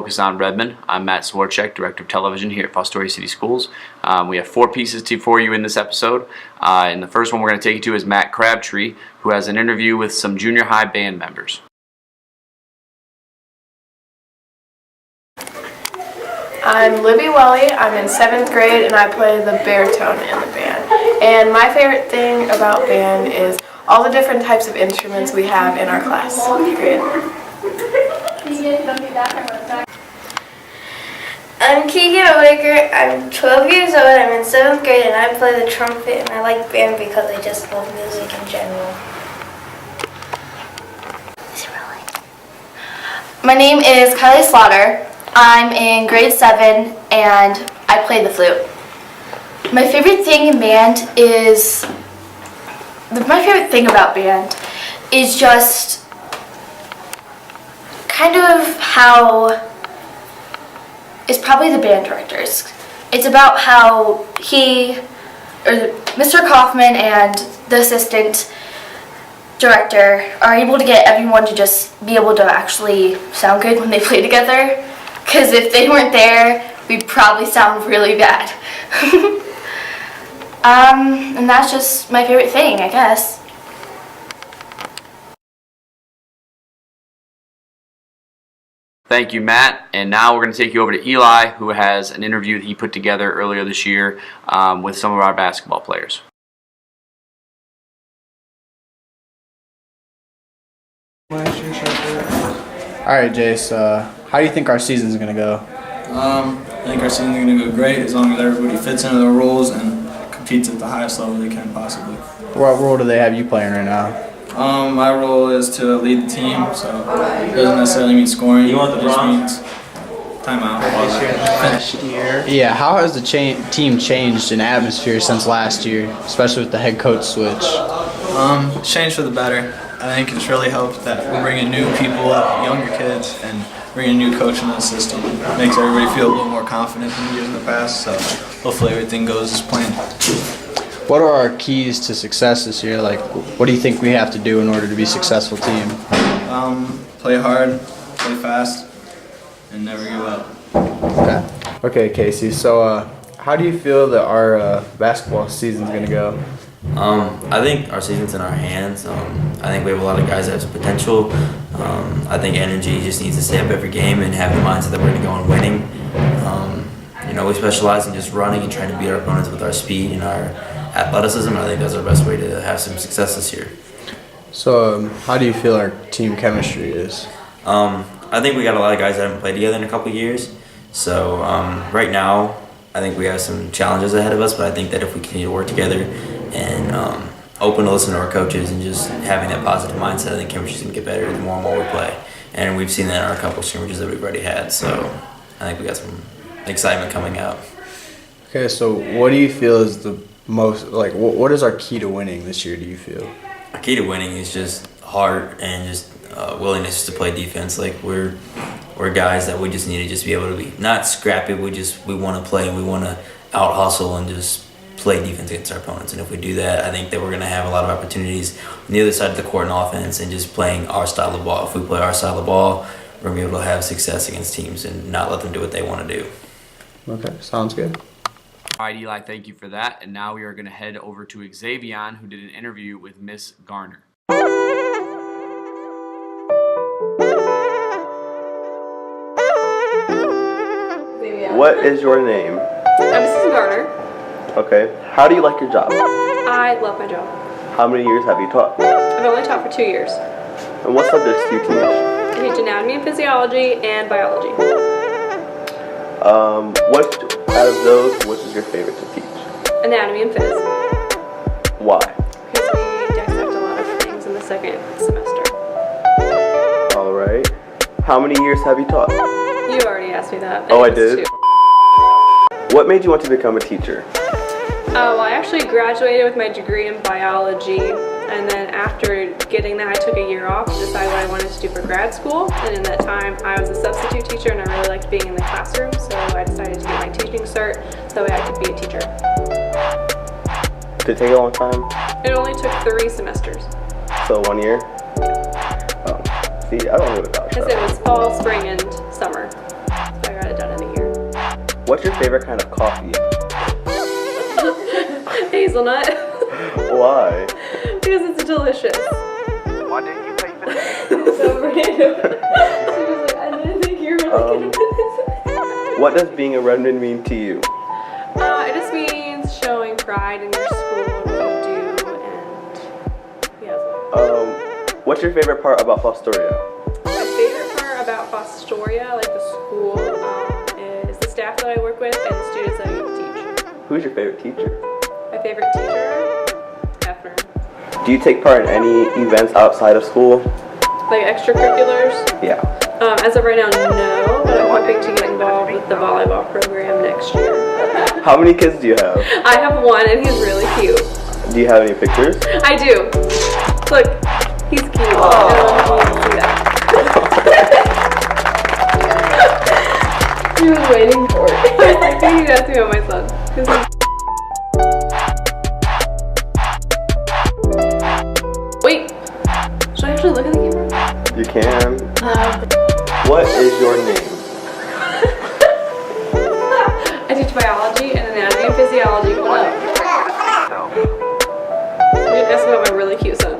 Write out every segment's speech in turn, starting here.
focus on Redmen. I'm Matt Swarchek, Director of Television here at Fostoria City Schools. We have 4 pieces for you in this episode. And the first one we're going to take you to is Matt Crabtree, who has an interview with some junior high band members. I'm Libby Welly. I'm in 7th grade and I play the baritone in the band. And my favorite thing about band is all the different types of instruments we have in our class. I'm Keegan Oaker. I'm 12 years old. I'm in 7th grade and I play the trumpet, and I like band because I just love music in general. My name is Kylie Slaughter. I'm in grade 7 and I play the flute. My favorite thing in band is, my favorite thing about band is just kind of how, it's probably the band directors. It's about how Mr. Kaufman and the assistant director are able to get everyone to just be able to actually sound good when they play together. Because if they weren't there, we'd probably sound really bad. And that's just my favorite thing, I guess. Thank you, Matt. And now we're going to take you over to Eli, who has an interview that he put together earlier this year with some of our basketball players. Alright, Jace, how do you think our season's going to go? I think our season's going to go great as long as everybody fits into their roles and competes at the highest level they can possibly. What role do they have you playing right now? My role is to lead the team, so it doesn't necessarily mean scoring. It just means timeout. Yeah, how has the team changed in atmosphere since last year, especially with the head coach switch? It's changed for the better. I think it's really helped that we're bringing new people up, younger kids, and bringing a new coach into the system. It makes everybody feel a little more confident than years in the past, so hopefully everything goes as planned. What are our keys to success this year? Like, what do you think we have to do in order to be a successful team? Play hard, play fast, and never give up. Okay, Casey, so how do you feel that our basketball season's going to go? I think our season's in our hands. I think we have a lot of guys that have some potential. I think energy just needs to stay up every game and have the mindset that we're going to go on winning. We specialize in just running and trying to beat our opponents with our speed and our athleticism, and I think that's our best way to have some success this year. So how do you feel our team chemistry is? I think we got a lot of guys that haven't played together in a couple years. So right now, I think we have some challenges ahead of us, but I think that if we continue to work together and open to listen to our coaches and just having that positive mindset, I think chemistry's going to get better the more and more we play. And we've seen that in our couple of scrimmages that we've already had, so I think we got some excitement coming out. Okay, so what do you feel is the most, what is our key to winning this year, do you feel? Our key to winning is just heart and just willingness to play defense. Like we're guys that we just need to just be able to be not scrappy. We want to play and we want to out hustle and just play defense against our opponents. And if we do that, I think that we're going to have a lot of opportunities on the other side of the court in offense and just playing our style of ball. If we play our style of ball, we're going to be able to have success against teams and not let them do what they want to do. Okay, sounds good. All right, Eli, thank you for that. And now we are going to head over to Xavier, who did an interview with Miss Garner. What is your name? I'm Mrs. Garner. Okay. How do you like your job? I love my job. How many years have you taught? I've only taught for 2 years. And what subjects do you teach? I teach anatomy and physiology and biology. What out of those, which is your favorite to teach? Anatomy and phys. Why? Because we dissect a lot of things in the second semester. All right. How many years have you taught? You already asked me that. Oh, I did? What made you want to become a teacher? Well, I actually graduated with my degree in biology, and then after getting that, I took a year off to decide what I wanted to do for grad school. And in that time, I was a substitute teacher, and I really liked being in the classroom, so I decided to get my teaching cert so that way I could be a teacher. Did it take a long time? It only took 3 semesters. So 1 year? Yeah. Oh, see, I don't know about Because it was fall, spring, and summer. What's your favorite kind of coffee? Hazelnut. Why? Because it's delicious. Why didn't you pay for that? It's so random. She was like, I didn't think you were really good at this. What does being a Redmen mean to you? It just means showing pride in your school and what you do, and yeah. What's your favorite part about Fostoria? My favorite part about Fostoria, like the school, is the staff that I work with and the students that I get to teach. Who's your favorite teacher? My favorite teacher, Hefner. Do you take part in any events outside of school? Like extracurriculars? Yeah. As of right now, no, but I'm hoping to get involved with the volleyball program next year. How many kids do you have? I have one and he's really cute. Do you have any pictures? I do. Look, he's cute. I don't know if you can see that. He was waiting for it. I was like, you need to ask me about my son. 'Cause wait, should I actually look at the camera? You can. What is your name? I teach biology and anatomy and physiology. What up? You didn't ask about my really cute son.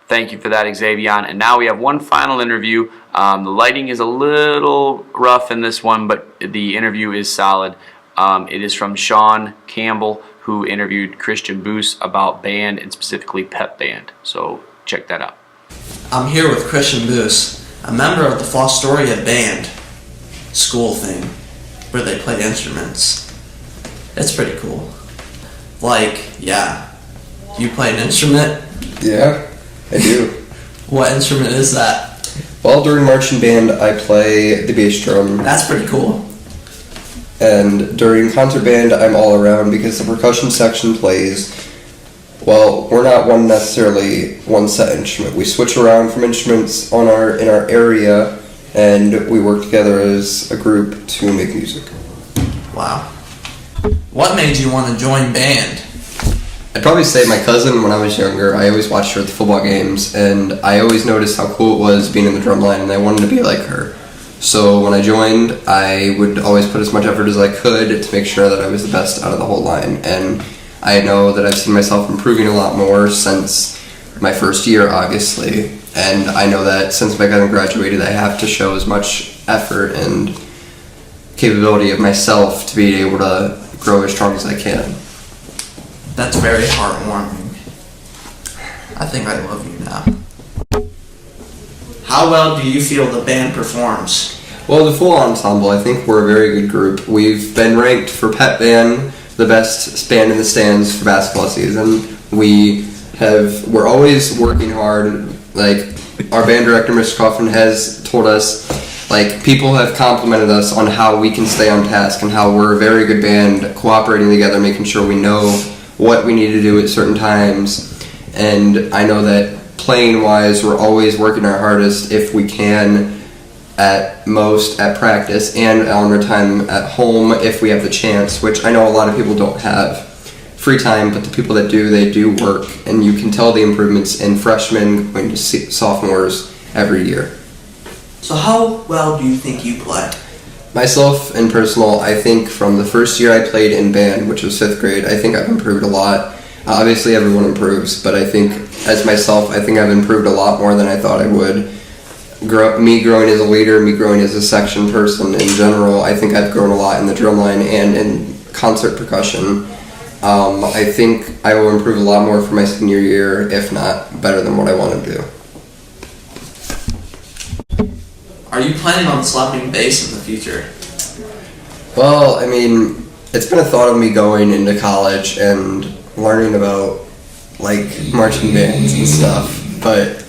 Thank you for that, Xavier. And now we have one final interview. The lighting is a little rough in this one, but the interview is solid. It is from Sean Campbell, who interviewed Christian Boos about band and specifically pep band. So check that out. I'm here with Christian Boos, a member of the Fostoria band school thing, where they play instruments. It's pretty cool. Like, yeah, you play an instrument? Yeah, I do. What instrument is that? Well, during marching band, I play the bass drum. That's pretty cool. And during concert band, I'm all around because the percussion section plays. Well, we're not necessarily one set instrument. We switch around from instruments in our area, and we work together as a group to make music. Wow. What made you want to join band? I'd probably say my cousin when I was younger. I always watched her at the football games, and I always noticed how cool it was being in the drum line, and I wanted to be like her. So when I joined, I would always put as much effort as I could to make sure that I was the best out of the whole line. And I know that I've seen myself improving a lot more since my first year, obviously. And I know that since my cousin graduated, I have to show as much effort and capability of myself to be able to grow as strong as I can. That's very heartwarming. I think I love you now. How well do you feel the band performs? Well, the full ensemble, I think we're a very good group. We've been ranked for Pep Band, the best band in the stands for basketball season. We're always working hard. Like, our band director, Mr. Coffin, has told us, like, people have complimented us on how we can stay on task and how we're a very good band, cooperating together, making sure we know what we need to do at certain times. And I know that playing wise, we're always working our hardest if we can at most at practice and on our time at home if we have the chance, which I know a lot of people don't have free time, but the people that do, they do work, and you can tell the improvements in freshmen going to sophomores every year. So how well do you think you play? Myself in personal, I think from the first year I played in band, which was 5th grade, I think I've improved a lot. Obviously everyone improves, but I think as myself, I think I've improved a lot more than I thought I would. Me growing as a leader, me growing as a section person in general, I think I've grown a lot in the drumline and in concert percussion. I think I will improve a lot more for my senior year, if not better than what I want to do. Are you planning on slapping bass in the future? Well, I mean, it's been a thought of me going into college and learning about, like, marching bands and stuff, but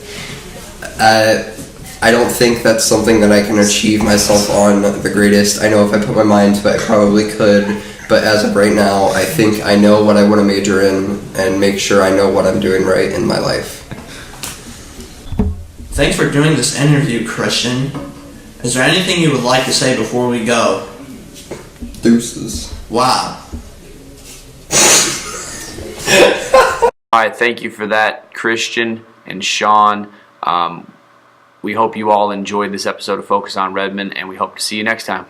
I don't think that's something that I can achieve myself on the greatest. I know if I put my mind to it, I probably could, but as of right now, I think I know what I want to major in and make sure I know what I'm doing right in my life. Thanks for doing this interview, Christian. Is there anything you would like to say before we go? Deuces. Wow. All right, thank you for that, Christian and Sean. We hope you all enjoyed this episode of Focus on Redmen, and we hope to see you next time.